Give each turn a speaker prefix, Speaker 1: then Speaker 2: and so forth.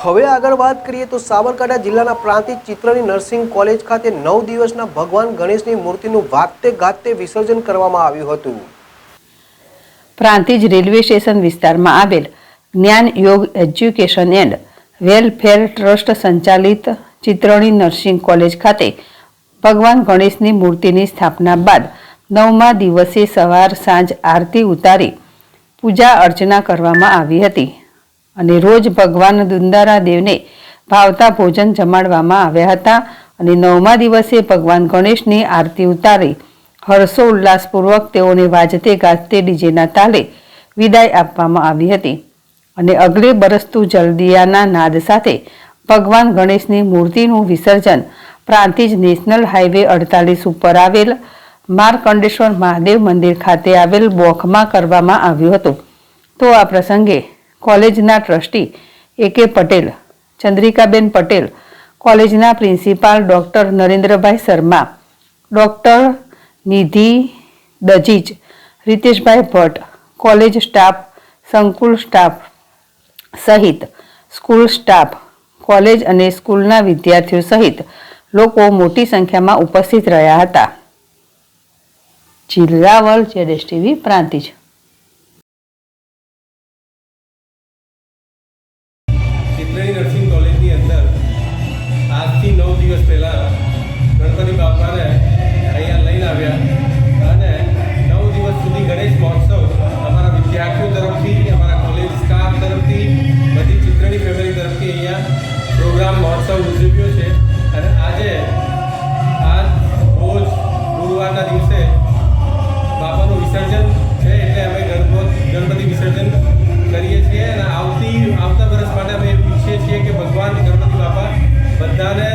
Speaker 1: હવે આગળ વાત કરીએ તો સાબરકાંઠા જિલ્લાના પ્રાંતિજ ચિત્રની નર્સિંગ કોલેજ ખાતે 9 દિવસના ભગવાન ગણેશની મૂર્તિનું વાતે ગાતે વિસર્જન કરવામાં આવ્યું હતું।
Speaker 2: પ્રાંતિજ રેલવે સ્ટેશન વિસ્તારમાં આવેલ જ્ઞાન યોગ એજ્યુકેશન એન્ડ વેલફેર ટ્રસ્ટ સંચાલિત ચિત્રની નર્સિંગ કોલેજ ખાતે ભગવાન ગણેશની મૂર્તિની સ્થાપના બાદ 9મા દિવસે સવાર સાંજ આરતી ઉતારી પૂજા અર્ચના કરવામાં આવી હતી અને રોજ ભગવાન દુંદારા દેવને ભાવતા ભોજન જમાડવામાં આવ્યા હતા અને 9મા દિવસે ભગવાન ગણેશની આરતી ઉતારી હર્ષોલ્લાસપૂર્વક તેઓને વાજતે ગાજતે ડીજેના તાલે વિદાય આપવામાં આવી હતી અને અગલે બરસતું જલ્દિયાના નાદ સાથે ભગવાન ગણેશની મૂર્તિનું વિસર્જન પ્રાંતિજ નેશનલ હાઈવે 48 ઉપર આવેલ માર્કંડેશ્વર મહાદેવ મંદિર ખાતે આવેલ બોખમાં કરવામાં આવ્યું હતું। તો આ પ્રસંગે કોલેજના ટ્રસ્ટી A.K. પટેલ, ચંદ્રિકાબેન પટેલ, કોલેજના principal doctor Narendrabhai Sharma, doctor Nidhi દજીજ, રીતેશભાઈ ભટ્ટ, કોલેજ સ્ટાફ, સંકુલ સ્ટાફ સહિત સ્કૂલ સ્ટાફ, કોલેજ અને સ્કૂલના વિદ્યાર્થીઓ સહિત લોકો મોટી સંખ્યામાં ઉપસ્થિત રહ્યા હતા। જિલ્લાવલ ZSTV પ્રાંતિજ।
Speaker 3: ચિત્રની નર્સિંગ કોલેજની અંદર આજથી 9 દિવસ પહેલાં ગણપતિ બાપાને અહીંયા લઈને આવ્યા અને 9 દિવસ સુધી ગણેશ મહોત્સવ અમારા વિદ્યાર્થીઓ તરફથી, અમારા કોલેજ સ્ટાફ તરફથી, બધી ચિત્રની ફેમિલી તરફથી અહીંયા પ્રોગ્રામ મહોત્સવ ઉજવ્યો છે અને આજ રોજ ગુરુવારના દિવસે બાપાનું વિસર્જન છે એટલે અમે ગણપતિ વિસર્જન કરીએ છીએ અને આવતા વર્ષ માટે અમે ઈચ્છીએ છીએ કે ભગવાન ગણપતિ બાપા બધાને